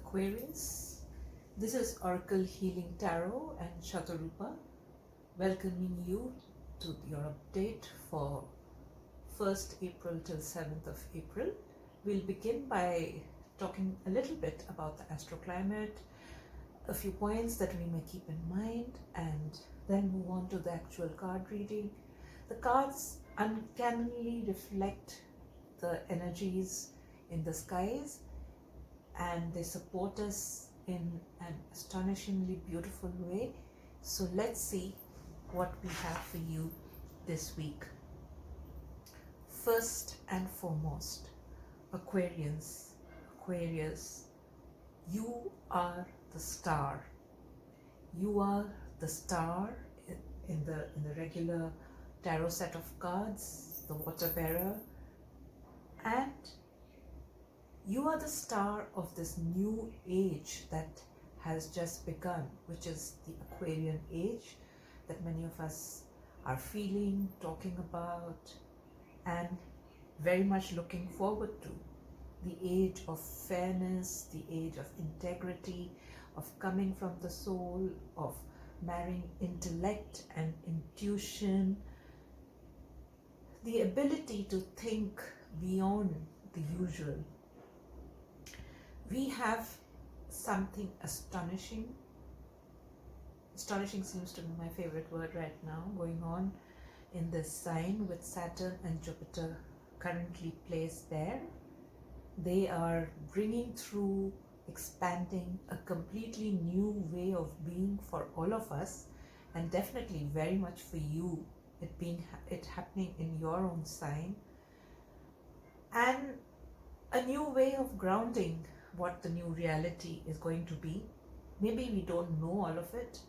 Aquarius. This is Oracle Healing Tarot and Shatarupa, welcoming you to your update for 1st April till 7th of April. We'll begin by talking a little bit about the astroclimate, a few points that we may keep in mind, and then move on to the actual card reading. The cards uncannily reflect the energies in the skies, and they support us in an astonishingly beautiful way. So let's see what we have for you this week. First and foremost, Aquarius, you are the star. You are the star in the regular tarot set of cards, the water bearer, and you are the star of this new age that has just begun, which is the Aquarian Age that many of us are feeling, talking about, and very much looking forward to. The age of fairness, the age of integrity, of coming from the soul, of marrying intellect and intuition, the ability to think beyond the usual. We have something astonishing. Astonishing seems to be my favorite word right now, going on in this sign with Saturn and Jupiter currently placed there. They are bringing through, expanding a completely new way of being for all of us, and definitely very much for you, it happening in your own sign, and a new way of grounding what the new reality is going to be. Maybe we don't know all of it,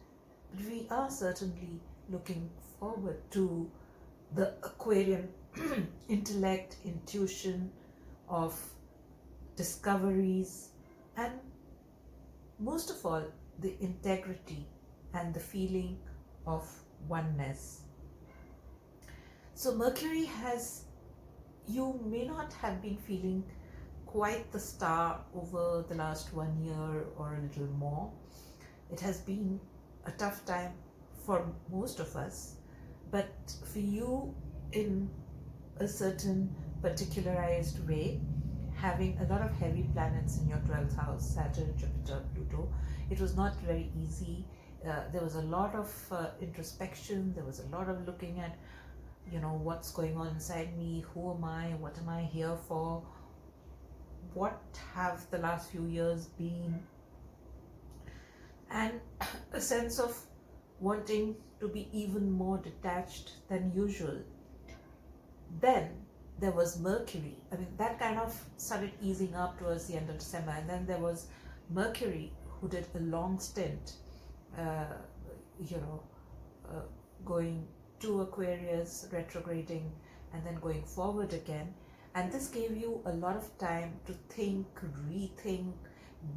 but we are certainly looking forward to the Aquarian intellect, intuition of discoveries, and most of all, the integrity and the feeling of oneness. So Mercury you may not have been feeling quite the star over the last 1 year or a little more. It has been a tough time for most of us, but for you in a certain particularized way, having a lot of heavy planets in your 12th house, Saturn, Jupiter, Pluto, it was not very easy. There was a lot of introspection, there was a lot of looking at, what's going on inside me, who am I, what am I here for, what have the last few years been, and a sense of wanting to be even more detached than usual. Then there was Mercury. I mean, that kind of started easing up towards the end of December, and then there was Mercury, who did a long stint, going to Aquarius, retrograding, and then going forward again. And this gave you a lot of time to think, rethink,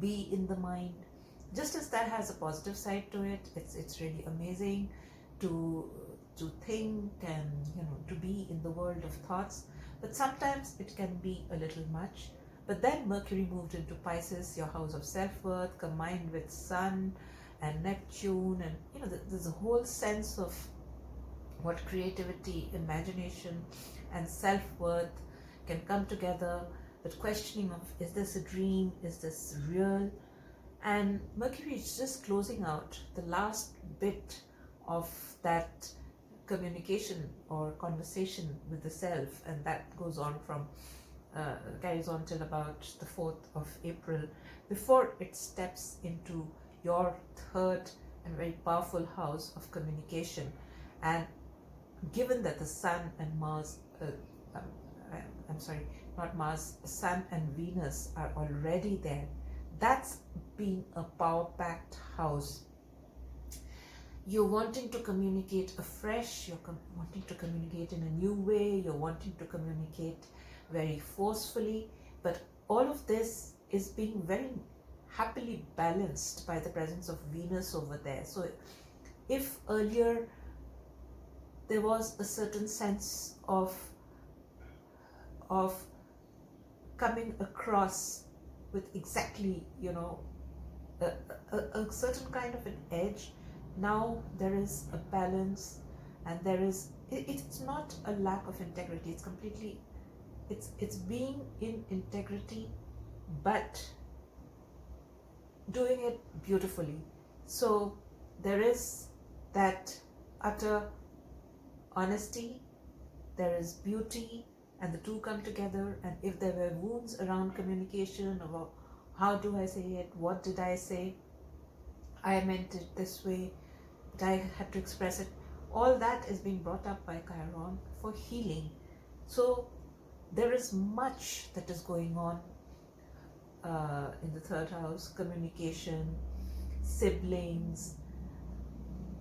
be in the mind. Just as that has a positive side to it, it's really amazing to think and to be in the world of thoughts. But sometimes it can be a little much. But then Mercury moved into Pisces, your house of self-worth, combined with Sun and Neptune, and there's a whole sense of what creativity, imagination, and self-worth can come together, but questioning of, is this a dream, is this real? And Mercury is just closing out the last bit of that communication or conversation with the self, and that goes on from carries on till about the 4th of April before it steps into your 3rd and very powerful house of communication. And given that the Sun and Mars, Sun and Venus are already there, that's been a power-packed house. You're wanting to communicate afresh, you're wanting to communicate in a new way, you're wanting to communicate very forcefully, but all of this is being very happily balanced by the presence of Venus over there. So if earlier there was a certain sense of coming across with exactly, you know, a certain kind of an edge. Now there is a balance, and there is, it's not a lack of integrity, it's completely, it's being in integrity, but doing it beautifully. So there is that utter honesty, there is beauty, and the two come together. And if there were wounds around communication, about how do I say it, what did I say, I meant it this way, but I had to express it, all that is being brought up by Chiron for healing. So there is much that is going on in the third house: communication, siblings.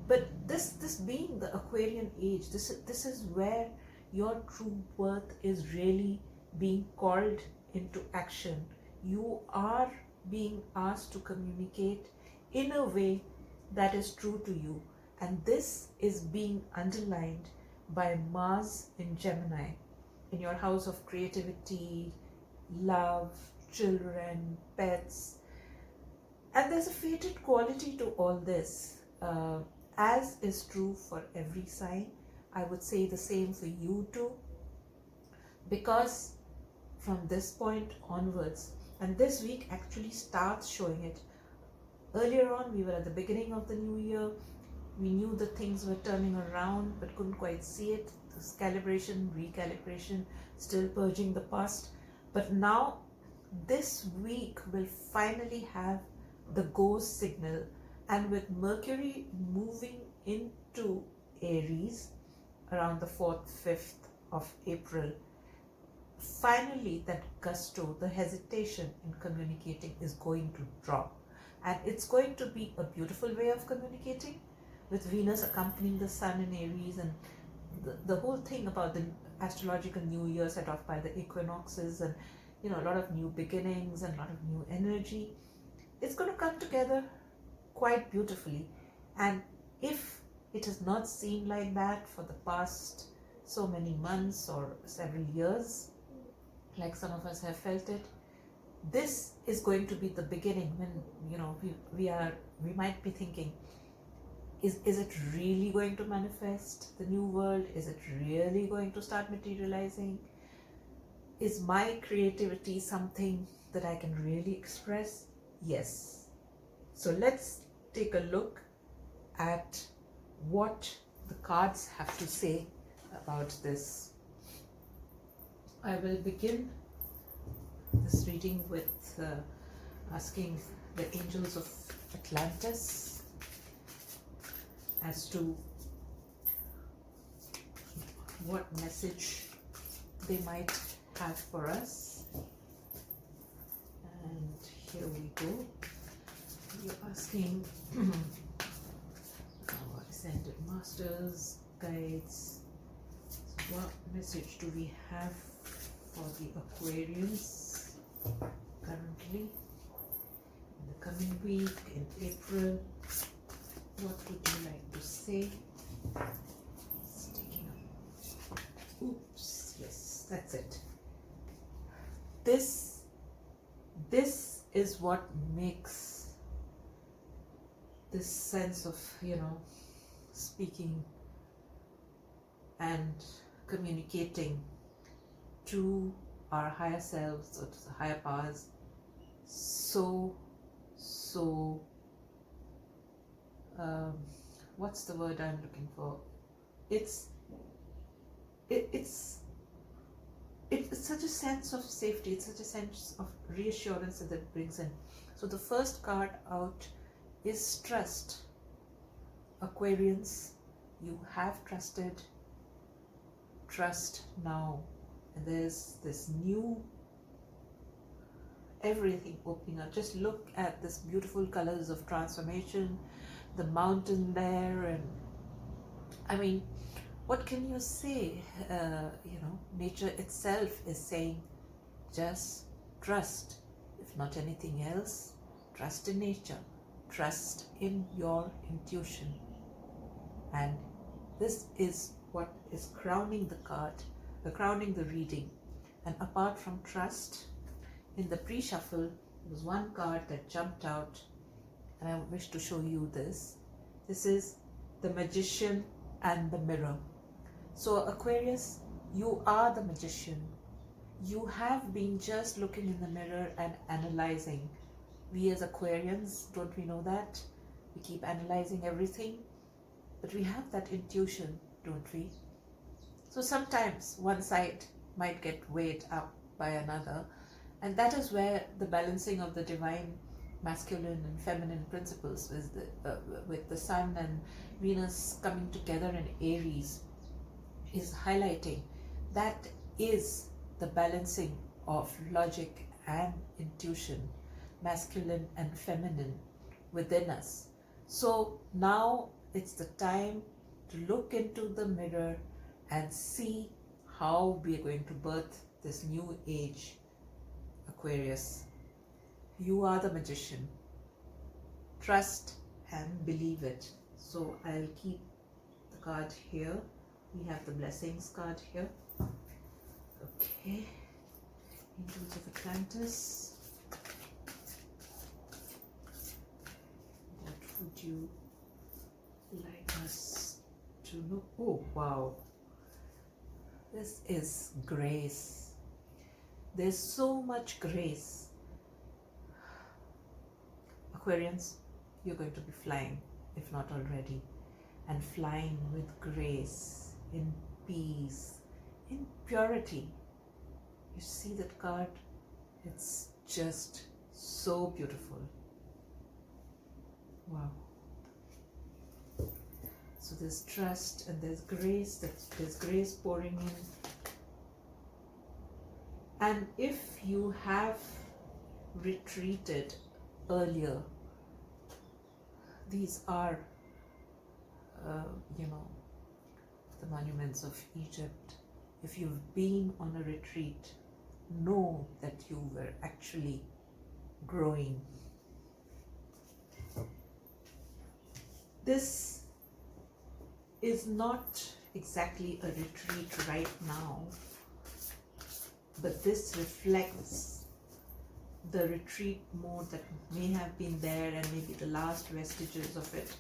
But this being the Aquarian age, this is where your true worth is really being called into action. You are being asked to communicate in a way that is true to you, and this is being underlined by Mars in Gemini, in your house of creativity, love, children, pets. And there's a fated quality to all this, as is true for every sign. I would say the same for you too, because from this point onwards, and this week actually starts showing it. Earlier on, we were at the beginning of the new year. We knew that things were turning around, but couldn't quite see it. This calibration, recalibration, still purging the past. But now, this week will finally have the go signal. And with Mercury moving into Aries around the 4th, 5th of April, finally that gusto, the hesitation in communicating is going to drop. And it's going to be a beautiful way of communicating, with Venus accompanying the Sun in Aries, and the whole thing about the astrological new year set off by the equinoxes, and you know, a lot of new beginnings and a lot of new energy. It's going to come together quite beautifully. And if it has not seemed like that for the past so many months or several years, like some of us have felt it, this is going to be the beginning when, you know, we might be thinking, is it really going to manifest the new world? Is it really going to start materializing? Is my creativity something that I can really express? Yes. So let's take a look at what the cards have to say about this. I will begin this reading with asking the angels of Atlantis as to what message they might have for us. And here we go. You're asking our ascended masters, guides, what message do we have for the Aquarians currently, in the coming week, in April? What would you like to say? It's taking up. Oops, yes, that's it. This is what makes this sense of, you know, speaking and communicating to our higher selves or to the higher powers so what's the word I'm looking for? It's such a sense of safety, it's such a sense of reassurance that it brings in. So the first card out is trust. Aquarians, you have trusted. Trust now. And there's this new everything opening up. Just look at this beautiful colors of transformation, the mountain there, and I mean, what can you say? You know, nature itself is saying, just trust. If not anything else, trust in nature, trust in your intuition. And this is what is crowning the card, crowning the reading. And apart from trust, in the pre-shuffle, there was one card that jumped out, and I wish to show you this. This is the Magician and the Mirror. So Aquarius, you are the magician. You have been just looking in the mirror and analyzing. We as Aquarians, don't we know that? We keep analyzing everything, but we have that intuition, don't we? So sometimes one side might get weighed up by another, and that is where the balancing of the divine masculine and feminine principles with the Sun and Venus coming together in Aries is highlighting. That is the balancing of logic and intuition, masculine and feminine within us. So now it's the time to look into the mirror and see how we are going to birth this new age, Aquarius. You are the magician. Trust and believe it. So I'll keep the card here. We have the blessings card here. Okay. Angels of Atlantis. What would you like us to know? Oh, wow. This is grace. There's so much grace. Aquarians, you're going to be flying, if not already, and flying with grace, in peace, in purity. You see that card? It's just so beautiful. Wow. So there's trust and there's grace, there's grace pouring in. And if you have retreated earlier, these are, the monuments of Egypt. If you've been on a retreat, know that you were actually growing. This is not exactly a retreat right now, but this reflects the retreat mode that may have been there and maybe the last vestiges of it.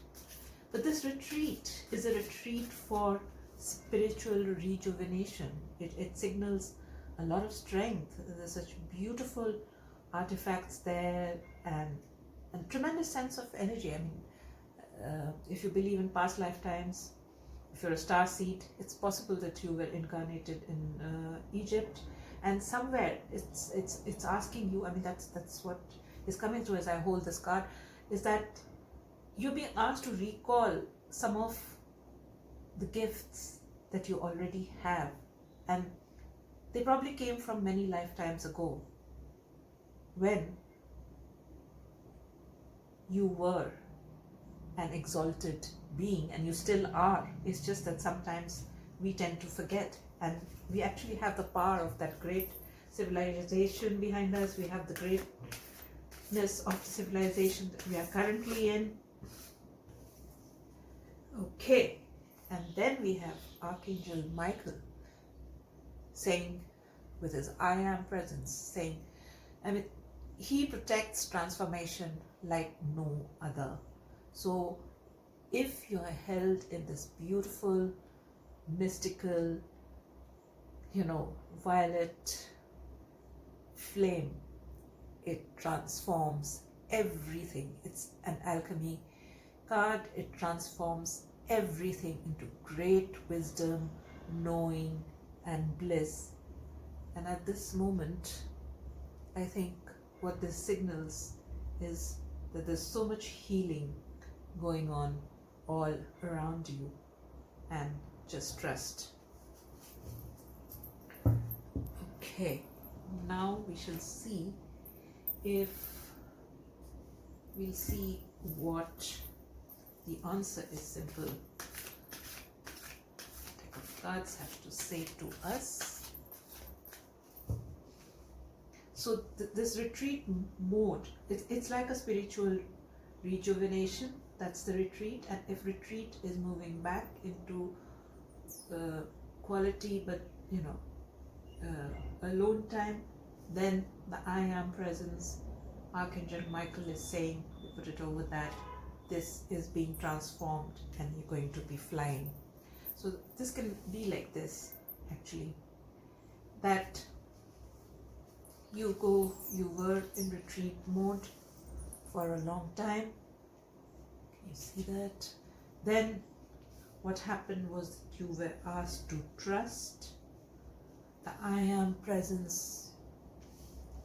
But this retreat is a retreat for spiritual rejuvenation. It signals a lot of strength. There's such beautiful artifacts there and tremendous sense of energy. I mean, if you believe in past lifetimes, if you're a star seed, it's possible that you were incarnated in Egypt, and somewhere it's asking you. I mean, that's what is coming through as I hold this card, is that you're being asked to recall some of the gifts that you already have, and they probably came from many lifetimes ago when you were an exalted being, and you still are. It's just that sometimes we tend to forget, and we actually have the power of that great civilization behind us. We have the greatness of the civilization that we are currently in. Okay, and then we have Archangel Michael saying, with his I am presence, saying, I mean, he protects transformation like no other. So if you are held in this beautiful, mystical, violet flame, it transforms everything. It's an alchemy card. It transforms everything into great wisdom, knowing, and bliss. And at this moment, I think what this signals is that there's so much healing going on all around you, and just trust. Okay, now we shall see if we'll see what the answer is. Simple. Deck of cards have to say to us. So this retreat mode, it's like a spiritual rejuvenation. That's the retreat. And if retreat is moving back into quality, but alone time, then the I am presence Archangel Michael is saying, we put it over that, this is being transformed and you're going to be flying. So this can be like this, actually, that you were in retreat mode for a long time. You see that? Then what happened was that you were asked to trust the I am presence.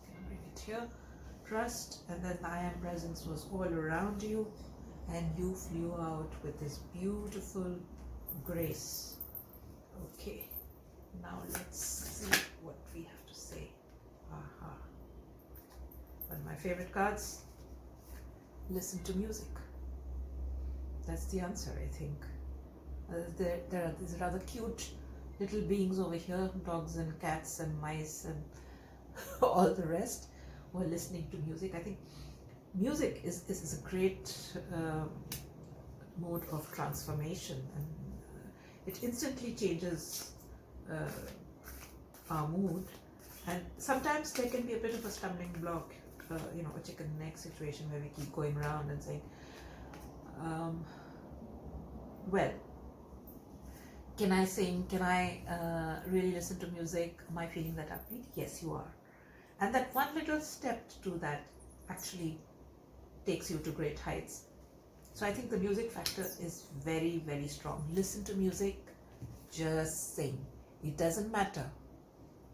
You can bring it here. Trust, and then the I am presence was all around you, and you flew out with this beautiful grace. Okay, now let's see what we have to say. Aha. One of my favorite cards. Listen to music. That's the answer, I think. There are these rather cute little beings over here, dogs and cats and mice and all the rest, who are listening to music. I think music is a great mode of transformation, and it instantly changes our mood. And sometimes there can be a bit of a stumbling block, a chicken and egg situation where we keep going around and saying, well, can I sing? Can I really listen to music? Am I feeling that upbeat? Yes, you are. And that one little step to that actually takes you to great heights. So I think the music factor is very, very strong. Listen to music, just sing. It doesn't matter.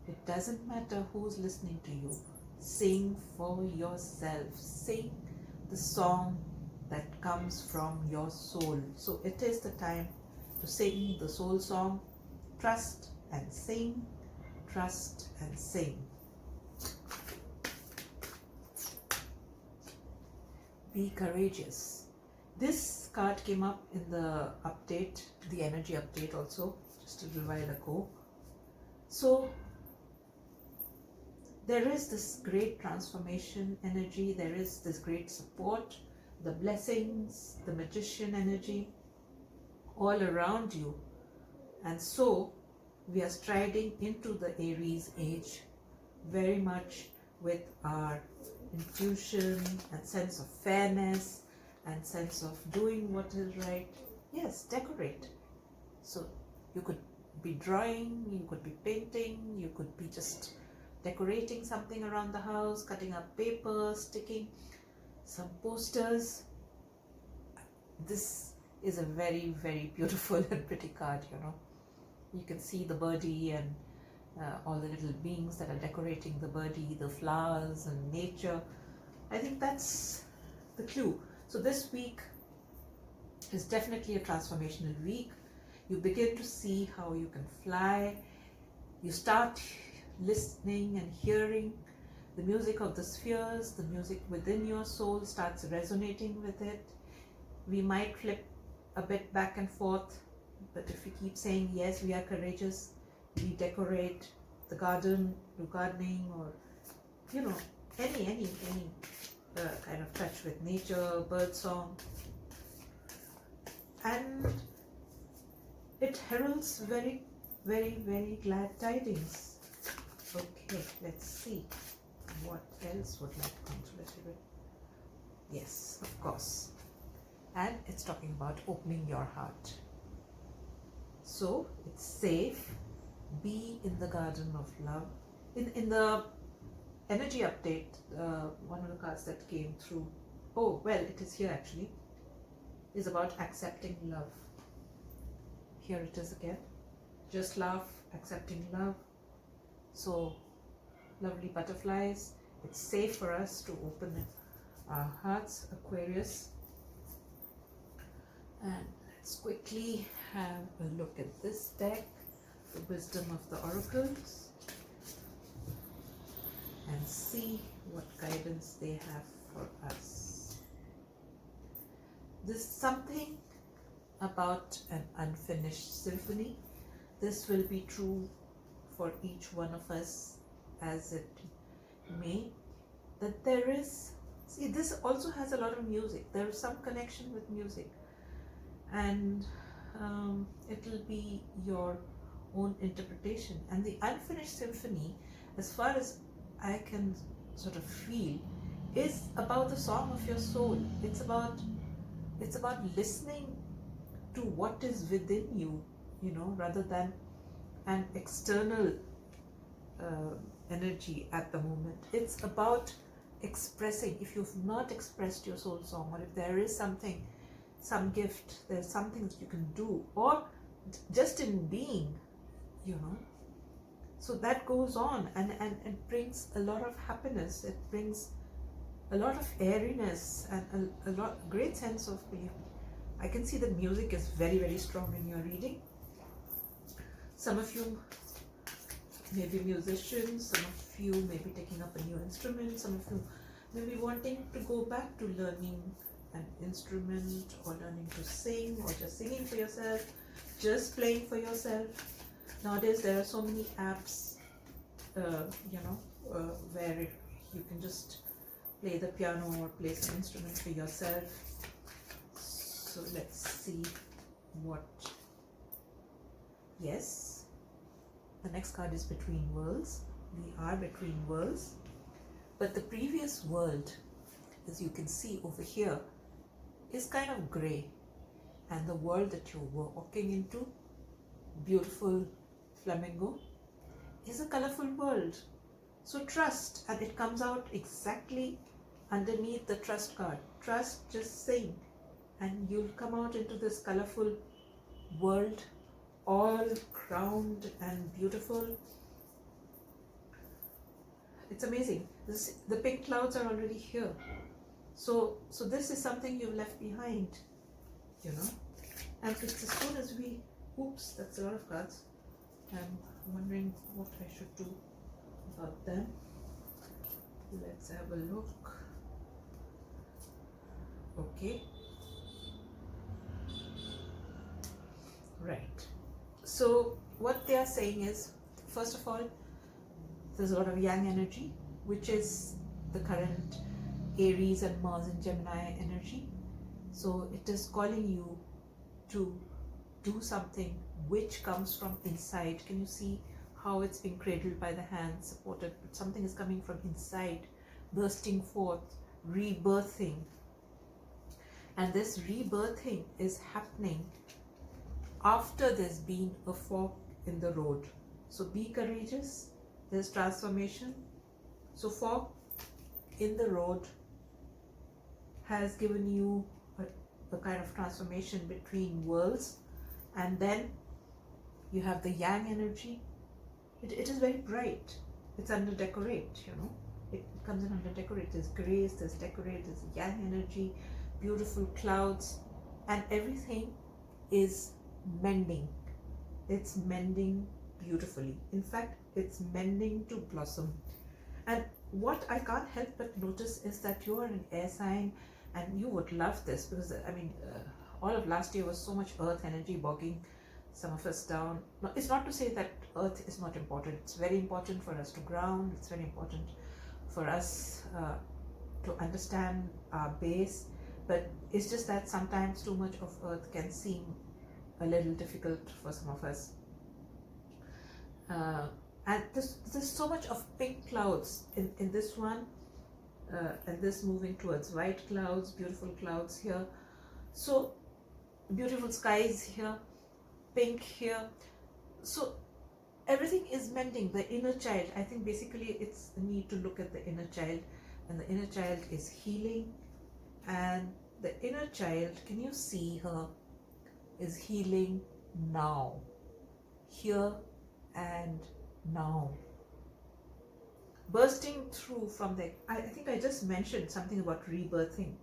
It doesn't matter who's listening to you. Sing for yourself. Sing the song that comes from your soul. So it is the time to sing the soul song. Trust and sing. Trust and sing. Be courageous. This card came up in the update, the energy update also, just a little while ago. So there is this great transformation energy, there is this great support, the blessings, the magician energy all around you. And so we are striding into the Aries age very much with our intuition and sense of fairness and sense of doing what is right. Yes, decorate. So you could be drawing, you could be painting, you could be just decorating something around the house, cutting up paper, sticking some posters. This is a very, very beautiful and pretty card, You can see the birdie and all the little beings that are decorating the birdie, the flowers and nature. I think that's the clue. So this week is definitely a transformational week. You begin to see how you can fly. You start listening and hearing the music of the spheres, the music within your soul starts resonating with it. We might flip a bit back and forth, but if we keep saying, yes, we are courageous, we decorate the garden, do gardening, or, any kind of touch with nature, bird song. And it heralds very, very, very glad tidings. Okay, let's see what else would like to come through a little bit. Yes, of course. And it's talking about opening your heart. So it's safe. Be in the garden of love. In the energy update, one of the cards that came through, it is here actually, is about accepting love. Here it is again. Just love, accepting love. So, lovely butterflies. It's safe for us to open our hearts, Aquarius. And let's quickly have a look at this deck, the Wisdom of the Oracles, and see what guidance they have for us. There's something about an unfinished symphony. This will be true for each one of us as it may, that there is, this also has a lot of music. There is some connection with music, and it will be your own interpretation. And the unfinished symphony, as far as I can sort of feel, is about the song of your soul. It's about listening to what is within you, you know, rather than an external energy at the moment. It's about expressing. If you've not expressed your soul song, or if there is something, some gift, there's something that you can do, or just in being, you know. So that goes on, and it brings a lot of happiness. It brings a lot of airiness and a great sense of relief. I can see that music is very, very strong in your reading. Some of you may be musicians, some of you may be taking up a new instrument, some of you may be wanting to go back to learning an instrument, or learning to sing, or just singing for yourself, just playing for yourself. Nowadays there are so many apps, you know, where you can just play the piano or play some instrument for yourself. So let's see what. Yes, the next card is Between Worlds. We are between worlds, but the previous world, as you can see over here, is kind of grey, and the world that you were walking into, beautiful flamingo, is a colorful world. So trust, and it comes out exactly underneath the trust card. Trust, just sing, and you'll come out into this colorful world, all crowned and beautiful. It's amazing. The pink clouds are already here. So this is something you've left behind, you know. And it's as soon as we, oops, that's a lot of cards. I'm wondering what I should do about them. Let's have a look. Okay. Right. So what they are saying is, first of all, there's a lot of yang energy, which is the current Aries and Mars and Gemini energy. So it is calling you to do something which comes from inside. Can you see how it's being cradled by the hand, supported? Something is coming from inside, bursting forth, rebirthing. And this rebirthing is happening after there's been a fork in the road. So be courageous. There's transformation. So fork in the road has given you a kind of transformation between worlds. And then you have the yang energy. It is very bright. It's under decorate, you know. It comes in under decorate. There's grace, there's decorate, there's yang energy, beautiful clouds, and everything is mending. It's mending beautifully. In fact, it's mending to blossom. And what I can't help but notice is that you are an air sign, and you would love this, because I mean, all of last year was so much earth energy bogging some of us down. No, it's not to say that earth is not important. It's very important for us to ground. It's very important for us to understand our base. But it's just that sometimes too much of earth can seem a little difficult for some of us. And there's so much of pink clouds in this one, and this moving towards white clouds, beautiful clouds here. So beautiful skies here, pink here. So everything is mending. The inner child, I think basically it's a need to look at the inner child, and the inner child is healing. And the inner child, can you see her, is healing now, here and now, bursting through from the, I think I just mentioned something about rebirthing.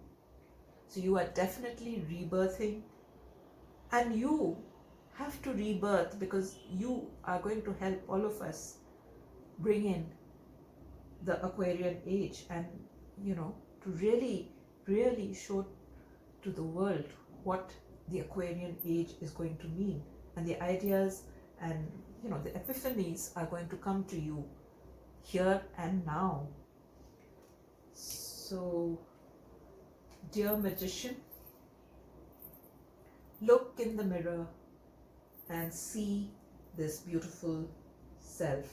So you are definitely rebirthing, and you have to rebirth because you are going to help all of us bring in the Aquarian age, and you know, to really show to the world what the Aquarian age is going to mean, and the ideas and, you know, the epiphanies are going to come to you here and now. So, dear magician, look in the mirror and see this beautiful self,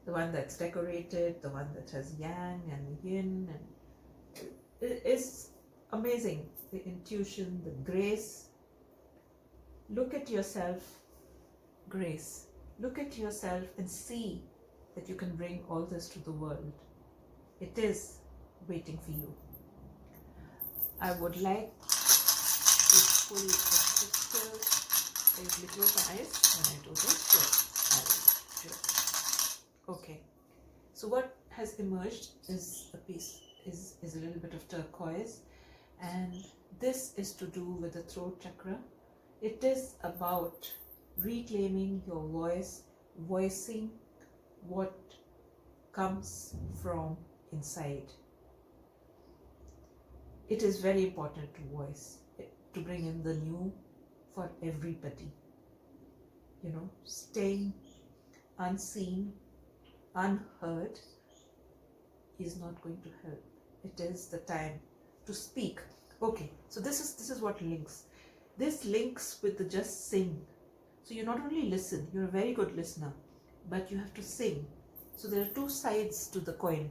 the one that's decorated, the one that has yang and yin and is amazing. The intuition, the grace. Look at yourself, grace. Look at yourself and see that you can bring all this to the world. It is waiting for you. I would like to pull the crystal. I usually close my eyes when I do this, so I'll do it. Okay. So what has emerged is a piece, is a little bit of turquoise, and this is to do with the throat chakra. It is about reclaiming your voice, voicing what comes from inside. It is very important to voice, to bring in the new for everybody. You know, staying unseen, unheard is not going to help. It is the time to speak. Okay, so this is what links. This links with the just sing. So you not only listen, you're a very good listener, but you have to sing. So there are two sides to the coin.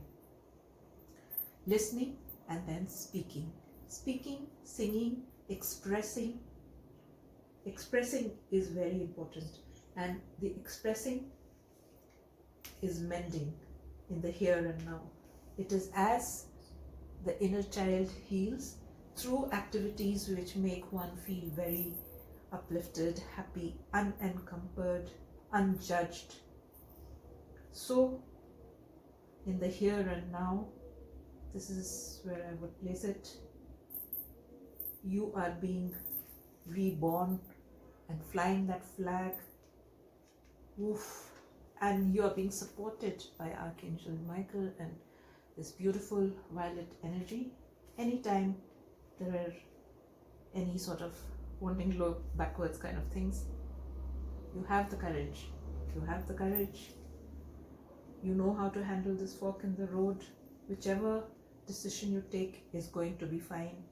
Listening and then speaking. Speaking, singing, expressing. Expressing is very important. And the expressing is mending in the here and now. It is as the inner child heals through activities which make one feel very uplifted, happy, unencumbered, unjudged. So, in the here and now, this is where I would place it. You are being reborn and flying that flag. Oof. And you are being supported by Archangel Michael and this beautiful violet energy. Anytime there are any sort of wanting to go backwards kind of things, you have the courage. You have the courage. You know how to handle this fork in the road. Whichever decision you take is going to be fine,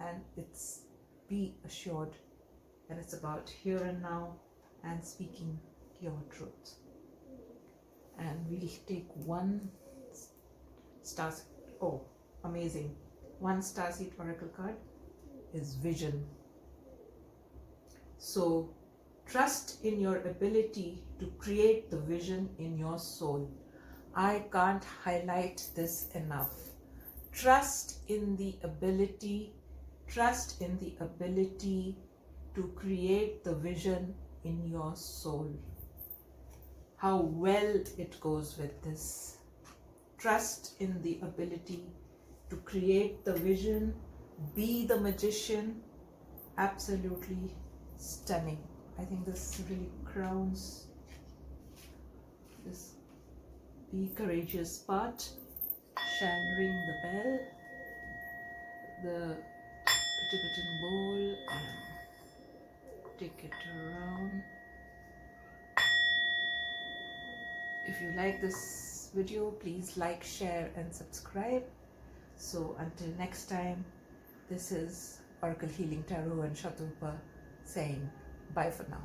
and it's, be assured that it's about here and now and speaking your truth. And we'll take one star. Oh, amazing. One starseed oracle card is vision. So trust in your ability to create the vision in your soul. I can't highlight this enough. Trust in the ability to create the vision in your soul. How well it goes with this. Trust in the ability to create the vision, be the magician. Absolutely stunning. I think this really crowns this be courageous part. Shall ring the bell, the Tibetan bowl, and take it around. If you like this video, please like, share and subscribe. So until next time, this is Oracle Healing Tarot and Shatupa saying bye for now.